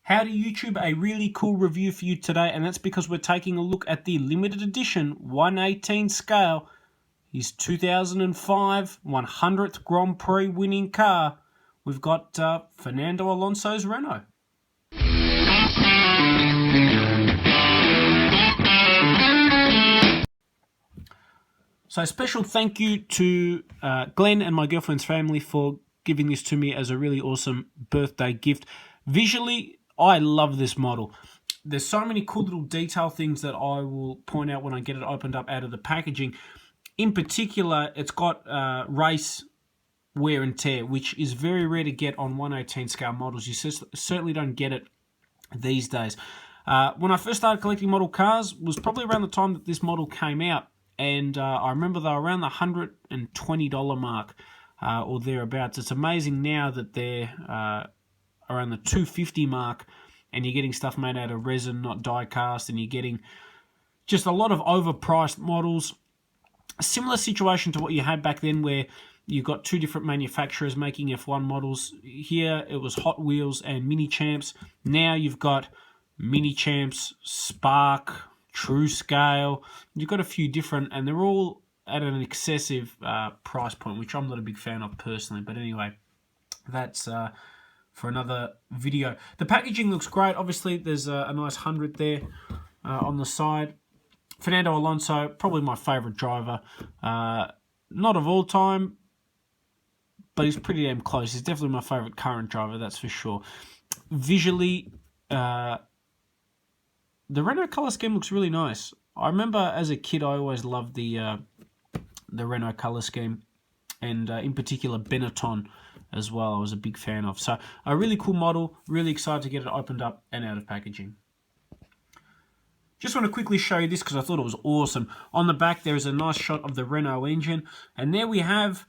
Howdy YouTube, a really cool review for you today, and that's because we're taking a look at the limited edition 1/18 scale, his 2005 100th Grand Prix winning car. We've got Fernando Alonso's Renault. So special thank you to Glenn and my girlfriend's family for giving this to me as a really awesome birthday gift. Visually, I love this model. There's so many cool little detail things that I will point out when I get it opened up out of the packaging. In particular, it's got race wear and tear, which is very rare to get on 1/18 scale models. You certainly don't get it these days. When I first started collecting model cars, was probably around the time that this model came out, and I remember they were around the $120 mark or thereabouts. It's amazing now that they're around the $250 mark, and you're getting stuff made out of resin, not die cast, and you're getting just a lot of overpriced models. A similar situation to what you had back then, where you got two different manufacturers making F1 models. Here it was Hot Wheels and Mini Champs. Now you've got Mini Champs, Spark, True Scale. You've got a few different, and they're all at an excessive price point, which I'm not a big fan of personally. But anyway, that's for another video. The packaging looks great. Obviously, there's a nice 100 there on the side. Fernando Alonso, probably my favourite driver. Not of all time, but he's pretty damn close. He's definitely my favourite current driver, that's for sure. Visually, the Renault colour scheme looks really nice. I remember as a kid, I always loved the Renault colour scheme, and in particular Benetton as well. I was a big fan of. So a really cool model. Really excited to get it opened up and out of packaging. Just want to quickly show you this because I thought it was awesome. On the back there is a nice shot of the Renault engine, and there we have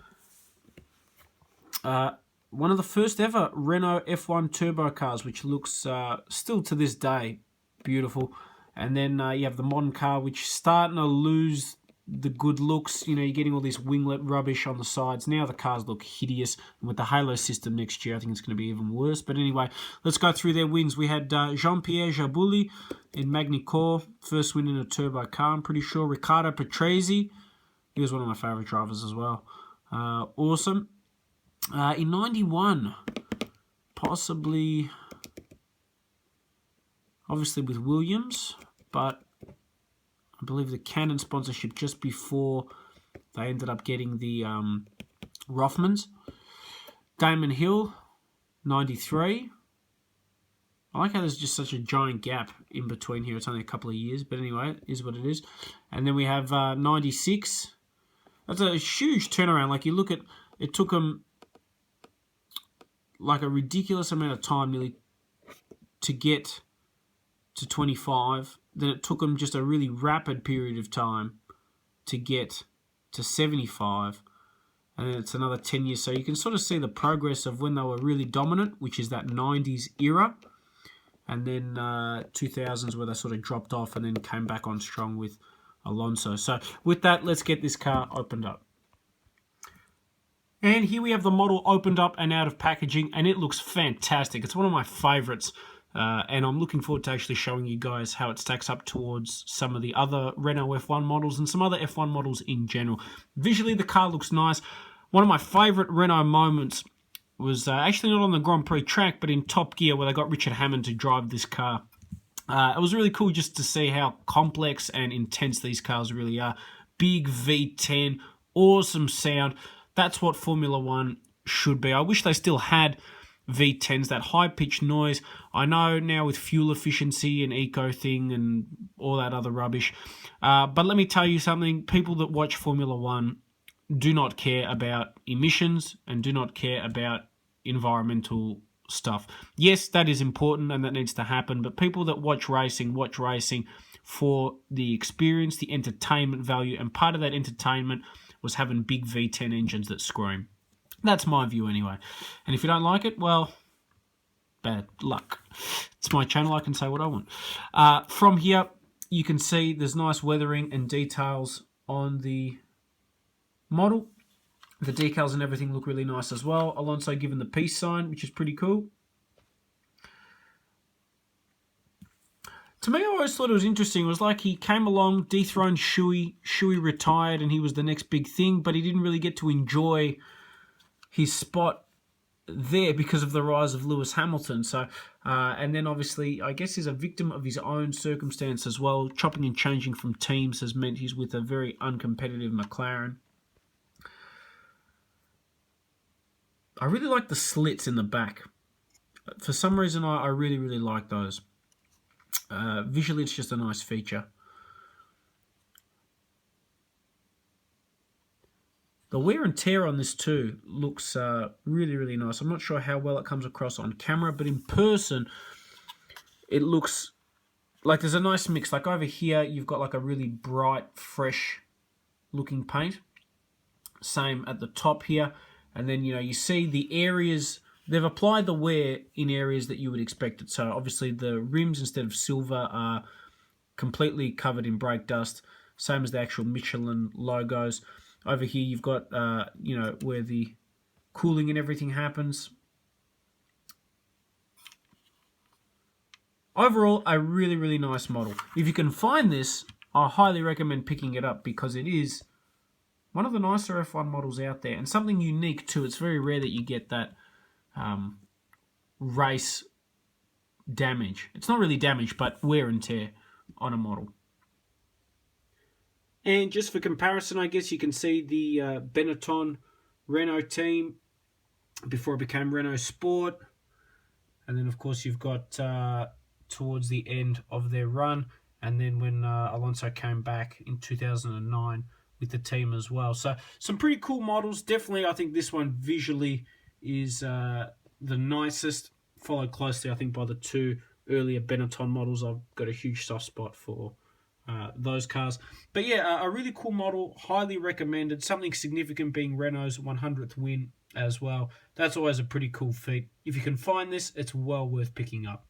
one of the first ever Renault F1 turbo cars, which looks still to this day beautiful. And then you have the modern car, which is starting to lose the good looks. You know, you're getting all this winglet rubbish on the sides. Now the cars look hideous. And with the halo system next year, I think it's going to be even worse. But anyway, let's go through their wins. We had Jean-Pierre Jabouille in Magny-Cours, first win in a turbo car, I'm pretty sure. Riccardo Patrese, he was one of my favourite drivers as well. Awesome. In 91, possibly, obviously with Williams, but I believe the Canon sponsorship just before they ended up getting the Rothmans. Damon Hill, 93. I like how there's just such a giant gap in between here. It's only a couple of years, but anyway, it is what it is. And then we have 96. That's a huge turnaround. Like, you look at, it took them like a ridiculous amount of time nearly to get to 25. Then it took them just a really rapid period of time to get to 75. And then it's another 10 years. So you can sort of see the progress of when they were really dominant, which is that 90s era. And then 2000s where they sort of dropped off and then came back on strong with Alonso. So with that, let's get this car opened up. And here we have the model opened up and out of packaging, and it looks fantastic. It's one of my favorites. And I'm looking forward to actually showing you guys how it stacks up towards some of the other Renault F1 models and some other F1 models in general. Visually, the car looks nice. One of my favourite Renault moments was actually not on the Grand Prix track, but in Top Gear, where they got Richard Hammond to drive this car. It was really cool just to see how complex and intense these cars really are. Big V10, awesome sound. That's what Formula One should be. I wish they still had V10s, that high-pitched noise. I know now with fuel efficiency and eco thing and all that other rubbish. But let me tell you something. People that watch Formula One do not care about emissions and do not care about environmental stuff. Yes, that is important and that needs to happen. But people that watch racing for the experience, the entertainment value. And part of that entertainment was having big V10 engines that scream. That's my view anyway. And if you don't like it, well, bad luck. It's my channel. I can say what I want. From here, you can see there's nice weathering and details on the model. The decals and everything look really nice as well. Alonso given the peace sign, which is pretty cool. To me, I always thought it was interesting. It was like he came along, dethroned Shuey. Shuey retired, and he was the next big thing. But he didn't really get to enjoy his spot there because of the rise of Lewis Hamilton. So, and then obviously, I guess he's a victim of his own circumstance as well. Chopping and changing from teams has meant he's with a very uncompetitive McLaren. I really like the slits in the back. For some reason, I really, really like those. Visually, it's just a nice feature. The wear and tear on this too looks really, really nice. I'm not sure how well it comes across on camera, but in person, it looks like there's a nice mix. Like over here, you've got like a really bright, fresh looking paint. Same at the top here. And then, you see the areas, they've applied the wear in areas that you would expect it. So obviously the rims, instead of silver, are completely covered in brake dust. Same as the actual Michelin logos. Over here you've got, where the cooling and everything happens. Overall, a really, really nice model. If you can find this, I highly recommend picking it up because it is one of the nicer F1 models out there, and something unique too. It's very rare that you get that race damage. It's not really damage, but wear and tear on a model. And just for comparison, I guess you can see the Benetton Renault team before it became Renault Sport. And then, of course, you've got towards the end of their run, and then when Alonso came back in 2009 with the team as well. So some pretty cool models. Definitely, I think this one visually is the nicest, followed closely, I think, by the two earlier Benetton models. I've got a huge soft spot for those cars. But yeah, a really cool model, highly recommended. Something significant being Renault's 100th win as well. That's always a pretty cool feat. If you can find this, it's well worth picking up.